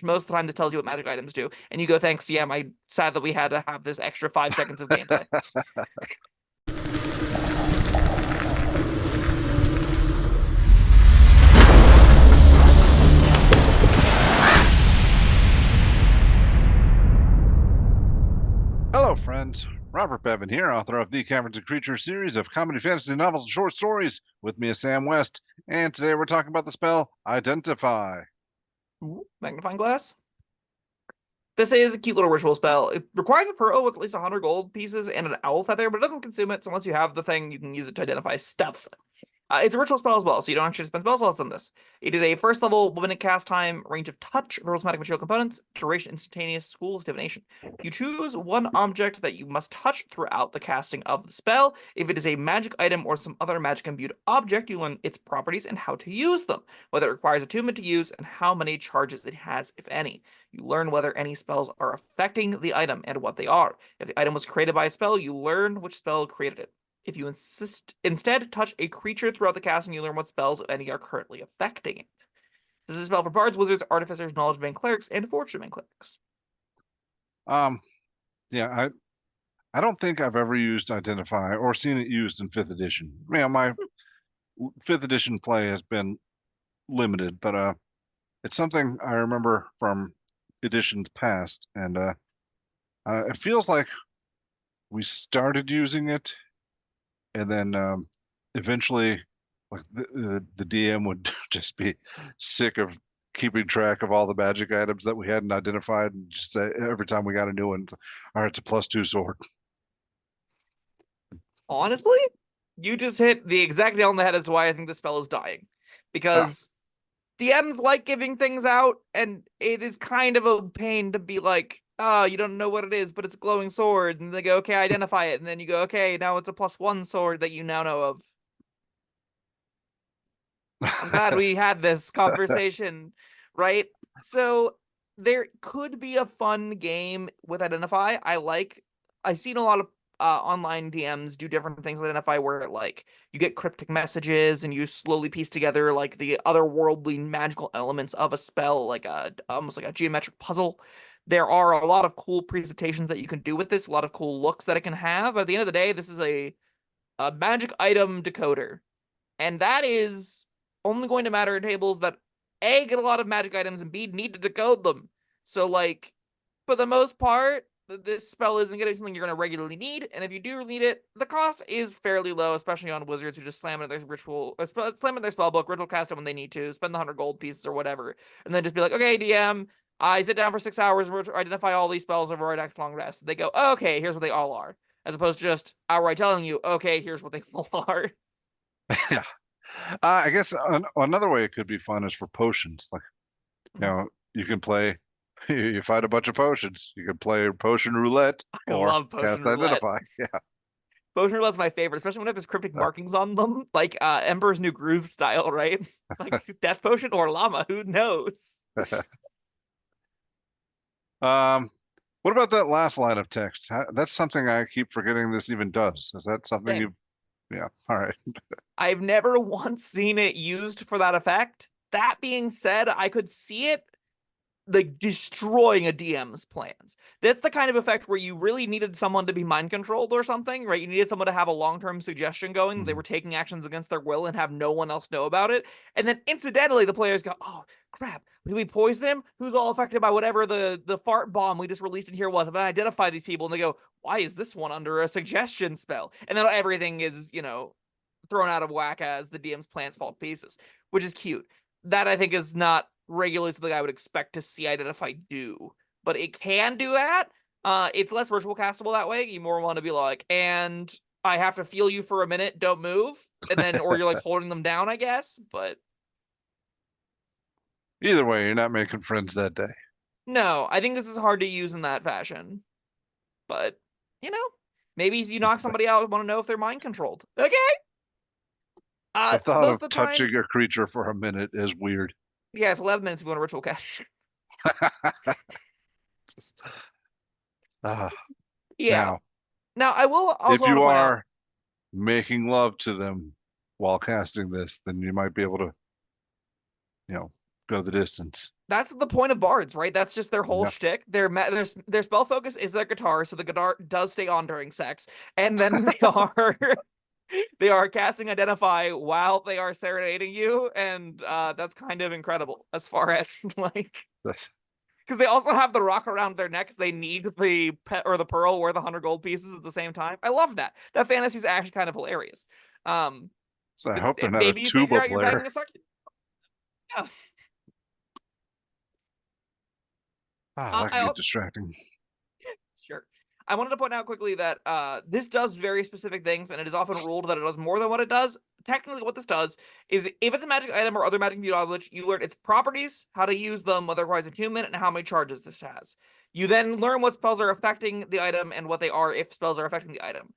which most of the time this tells you what magic items do. And you go, thanks, DM. I'm sad that we had to have this extra 5 seconds of gameplay. Hello, friends. Robert Bevan here, author of the Caverns Creatures series of comedy, fantasy novels, and short stories. With me is Sam West, and today we're talking about the spell Identify. Ooh, magnifying glass. This is a cute little ritual spell. It requires a pearl with at least 100 gold pieces and an owl feather, but it doesn't consume it. So once you have the thing, you can use it to identify stuff. It's a ritual spell as well, so you don't actually spend spell slots on this. It is a first level 1 minute cast time, range of touch, charismatic material components, duration instantaneous, school's divination. You choose one object that you must touch throughout the casting of the spell. If it is a magic item or some other magic imbued object, you learn its properties and how to use them, whether it requires attunement to use, and how many charges it has, if any. You learn whether any spells are affecting the item and what they are. If the item was created by a spell, you learn which spell created it. If you instead touch a creature throughout the casting, you learn what spells, if any, are currently affecting it. This is a spell for bards, wizards, artificers, knowledge bane clerics, and fortune bane clerics. Yeah, I don't think I've ever used Identify or seen it used in 5th edition. Man, my 5th edition play has been limited, but it's something I remember from editions past, and it feels like we started using it, and then eventually, like the DM would just be sick of keeping track of all the magic items that we hadn't identified, and just say every time we got a new one, all right, it's a +2 sword. Honestly, you just hit the exact nail on the head as to why I think this spell is dying. Because DMs like giving things out, and it is kind of a pain to be like, oh, you don't know what it is, but it's a glowing sword. And they go, okay, identify it. And then you go, okay, now it's a +1 sword that you now know of. I'm glad we had this conversation, right? So there could be a fun game with Identify. I've seen a lot of online DMs do different things with Identify where like you get cryptic messages and you slowly piece together like the otherworldly magical elements of a spell, like almost like a geometric puzzle. There are a lot of cool presentations that you can do with this, a lot of cool looks that it can have. At the end of the day, this is a magic item decoder. And that is only going to matter in tables that A, get a lot of magic items, and B, need to decode them. So, like, for the most part, this spell isn't going to be something you're going to regularly need, and if you do need it, the cost is fairly low, especially on wizards who just slam it in their slam it in their spell book, ritual cast it when they need to, spend the 100 gold pieces or whatever, and then just be like, okay, DM, I sit down for 6 hours, identify all these spells over a next long rest. They go, oh, okay, here's what they all are, as opposed to just outright telling you, okay, here's what they all are. Yeah. I guess another way it could be fun is for potions. Like, you can play, you find a bunch of potions. You can play potion roulette I or love cast potion roulette. Identify. Yeah. Potion roulette's my favorite, especially when it has cryptic markings on them, like Emperor's New Groove style, right? Like death potion or llama, who knows? What about that last line of text? That's something I keep forgetting this even does. Is that something Same. yeah, all right. I've never once seen it used for that effect. That being said, I could see it like destroying a DM's plans. That's the kind of effect where you really needed someone to be mind controlled or something, right? You needed someone to have a long-term suggestion going. They were taking actions against their will and have no one else know about it. And then incidentally, the players go, oh, crap, did we poison him? Who's all affected by whatever the fart bomb we just released in here was? I'm going to identify these people. And they go, why is this one under a suggestion spell? And then everything is, thrown out of whack as the DM's plans fall to pieces, which is cute. That I think is not regularly something I would expect to see Identify do, but it can do that. It's less virtual castable that way. You more want to be like, and I have to feel you for a minute, don't move, and then or you're like holding them down, I guess. But Either way, you're not making friends that day. no, I think this is hard to use in that fashion. But maybe you knock somebody out and want to know if they're mind controlled. Okay. The thought Most of of the touching time, a creature for a minute is weird. yeah, it's 11 minutes if you want a ritual cast. uh, Yeah. Now, Now, I will if also want to you point out, are making love to them while casting this, then you might be able to, go the distance. That's the point of bards, right? That's just their whole Yeah. shtick. Their spell focus is their guitar, so the guitar does stay on during sex, and then they are casting Identify while they are serenading you, and that's kind of incredible as far as like because they also have the rock around their necks. They need the pet or the pearl or the 100 gold pieces at the same time. I love that. That fantasy is actually kind of hilarious. So I hope they're not a Maybe you figure tuba out you're player. banging a succubus. Yes. Ah, that could I get distracting. Sure. I wanted to point out quickly that this does very specific things, and it is often ruled that it does more than what it does. Technically, what this does is if it's a magic item or other magic knowledge, you learn its properties, how to use them, whether it requires attunement, and how many charges this has. You then learn what spells are affecting the item and what they are if spells are affecting the item.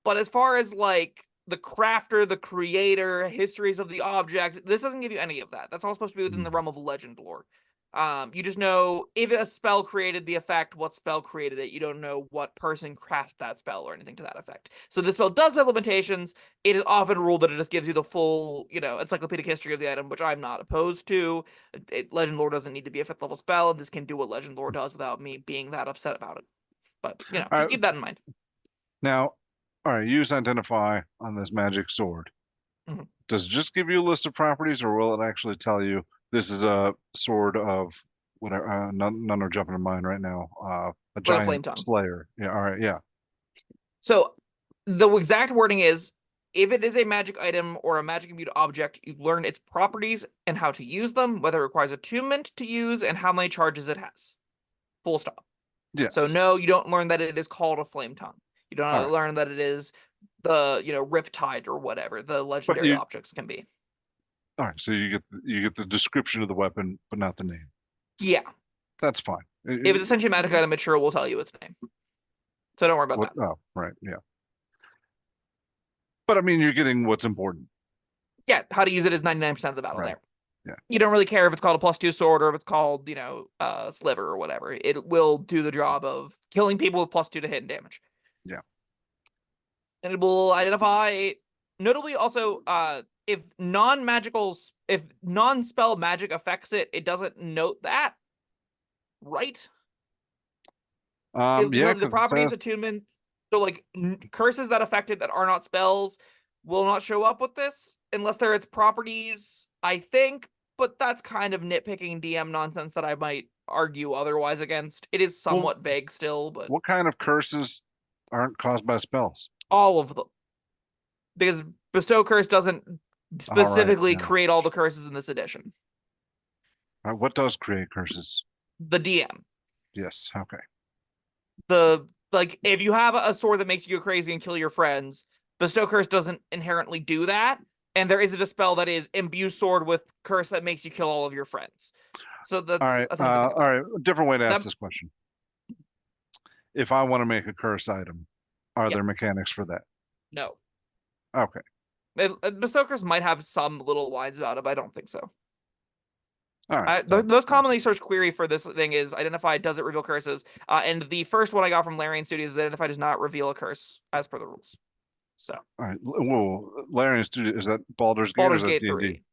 But as far as like the crafter, the creator, histories of the object, this doesn't give you any of that. That's all supposed to be within the realm of legend lore. You just know if a spell created the effect, what spell created it. You don't know what person cast that spell or anything to that effect. So this spell does have limitations. It is often ruled that it just gives you the full, encyclopedic history of the item, which I'm not opposed to. Legend lore doesn't need to be a 5th level spell, and this can do what Legend lore does without me being that upset about it. But All just right. keep that in mind. Now, all right, use Identify on this magic sword. Mhm. Does it just give you a list of properties, or will it actually tell you this is a sword of whatever? None are jumping to mind right now. A With a flame giant tongue. slayer. Yeah. All right. Yeah. So the exact wording is if it is a magic item or a magic imbued object, you learn its properties and how to use them, whether it requires attunement to use, and how many charges it has. Full stop. So Yes. no, you don't learn that it is called a flame tongue. You All don't right. learn that it is the Riptide or whatever the But legendary you. objects can be. All right. So you get the description of the weapon, but not the name. Yeah. That's fine. If it's essentially a magic item, it sure will tell you its name. So don't worry about What? that. Oh, right. Yeah. But I mean, you're getting what's important. Yeah, how to use it is 99% of the battle Right. there. Yeah. You don't really care if it's called a +2 sword or if it's called, sliver or whatever. It will do the job of killing people with +2 to hit and damage. Yeah. And it will identify, notably also, if non-spell magic affects it, it doesn't note that, right? It Yeah. tells you the properties, attunement. So like curses that affect it that are not spells will not show up with this unless they're its properties, I think. But that's kind of nitpicking DM nonsense that I might argue otherwise against. It is Well, somewhat vague still, but what kind of curses aren't caused by spells? all of them. Because Bestow Curse doesn't All right. specifically Yeah. create all the curses in this edition. All right, what does create curses? The DM. Yes. Okay. If you have a sword that makes you go crazy and kill your friends, Bestow Curse doesn't inherently do that. And there is a spell that is imbue sword with curse that makes you kill all of your friends. So that's All right. a thing to think All about. right. A different way to ask That, this question. If I want to make a curse item, are yeah, there mechanics for that? no. Okay. Bestow Curse might have some little lines about it, but I don't think so. All right. The most commonly searched query for this thing is identify does it reveal curses? And the first one I got from Larian Studios is identify does not reveal a curse as per the rules. So All right. Whoa. Larian Studio, is that Baldur's Gate or is Baldur's that Gate D&D? 3.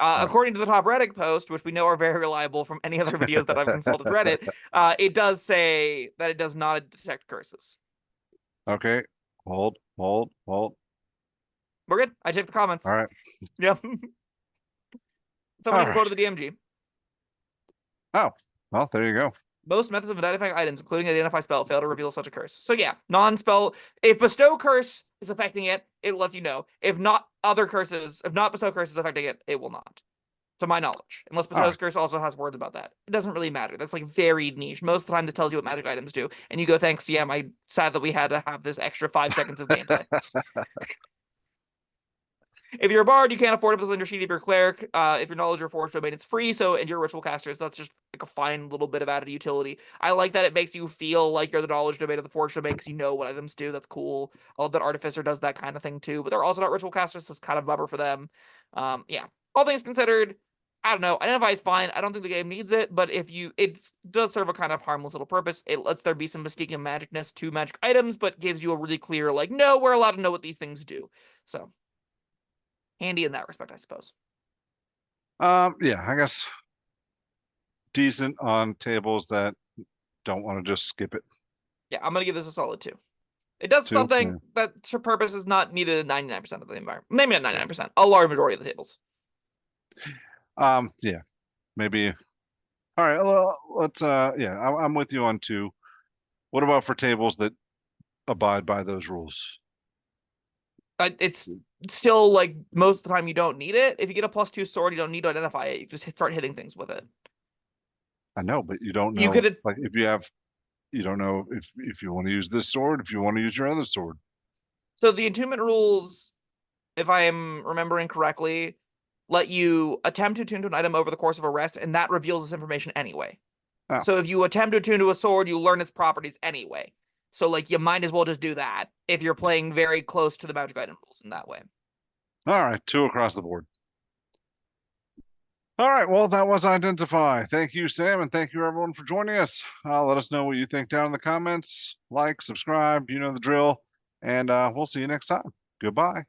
Right. According to the top Reddit post, which we know are very reliable from any other videos that I've consulted Reddit, it does say that it does not detect curses. Okay. Hold. We're good. I checked the comments. All right. Yep. Someone All even right. quoted the DMG. Oh, well, there you go. Most methods of identifying items, including the identify spell, fail to reveal such a curse. So yeah, non-spell. If bestow curse is affecting it, it lets you know. If not bestow curse is affecting it, it will not. To my knowledge. Unless bestow curse also has words about that. It doesn't really matter. That's like very niche. Most of the time this tells you what magic items do. And you go, thanks, DM. I'm sad that we had to have this extra 5 seconds of gameplay. If you're a bard, you can't afford to position your sheet. If you're a cleric, if your knowledge or forge domain, it's free. So, and you're a ritual caster, so that's just like a fine little bit of added utility. I like that it makes you feel like you're the knowledge domain of the forge domain because you know what items do. That's cool. I love that artificer does that kind of thing too, but they're also not ritual casters, so it's kind of a bummer for them. Yeah, all things considered, I don't know. Identify is fine. I don't think the game needs it, but it does serve a kind of harmless little purpose. It lets there be some mystique and magicness to magic items, but gives you a really clear like, no, we're allowed to know what these things do. So. Handy in that respect, I suppose. Yeah, I guess decent on tables that don't want to just skip it. Yeah, I'm gonna give this a solid 2. It does 2, yeah. something that to purpose is not needed at 99% of the environment. Maybe not 99%, a large majority of the tables. Yeah, maybe. All right, well, let's. Yeah, I'm with you on 2. What about for tables that abide by those rules? It's still like most of the time you don't need it. If you get a +2 sword, you don't need to identify it. You just start hitting things with it. I know, but you don't You know. could Like, if you have, you don't know if you want to use this sword, if you want to use your other sword. So the attunement rules, if I am remembering correctly, let you attempt to attune to an item over the course of a rest, and that reveals this information anyway. Oh, So if you attempt to attune to a sword, you learn its properties anyway. So like you might as well just do that if you're playing very close to the magic item rules in that way. all right, 2 across the board. All right, well, that was Identify. Thank you, Sam, and thank you, everyone, for joining us. Let us know what you think down in the comments. Like, subscribe, you know the drill, and we'll see you next time. Goodbye.